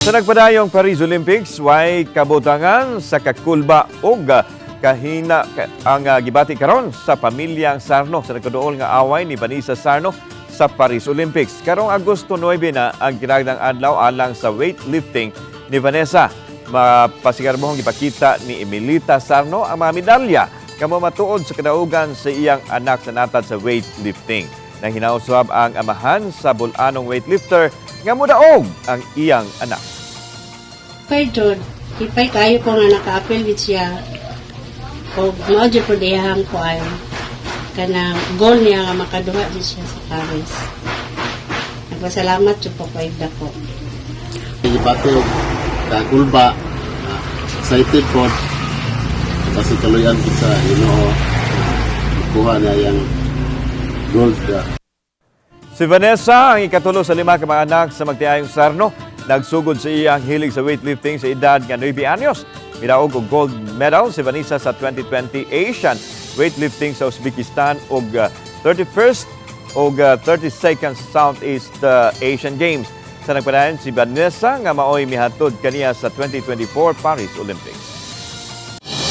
Sa nagpadayong Paris Olympics, way kabutangan sa kakulba o kahina ang gibati karon sa pamilyang Sarno sa nagkaduol nga away ni Vanessa Sarno sa Paris Olympics. Karong Agosto 9 na ang kinagdang adlaw alang sa weightlifting ni Vanessa. Magarbuhong gipakita ni Emelita Sarno ang mga medalya nga momatuod sa kadaugan sa iyang anak sa natad sa weightlifting. Nanghinaot usab ang amahan sa Bol-anong weightlifter nga modaug ang iyang anak. Kay Jod, ipay kayo ko nga naka-apel with siya o maudyo po diyahang ko ay kanang goal niya nga makaduha din siya sa Paris. Nagpasalamat siya po ko ko. Gipati, kakulba, excited po kasi kaluyan ko sa kuha na yung gold ka. Si Vanessa, ang ikatulo sa 5 ka mga anak sa magtiayong Sarno, nagsugod sa iyang hilig sa weightlifting sa edad nga 9 anyos. Midaog og gold medal si Vanessa sa 2020 Asian weightlifting sa Uzbekistan ug 31st ug 32nd Southeast Asian Games. Sa nagpadayon si Vanessa nga maoy mihatod kaniya sa 2024 Paris Olympics.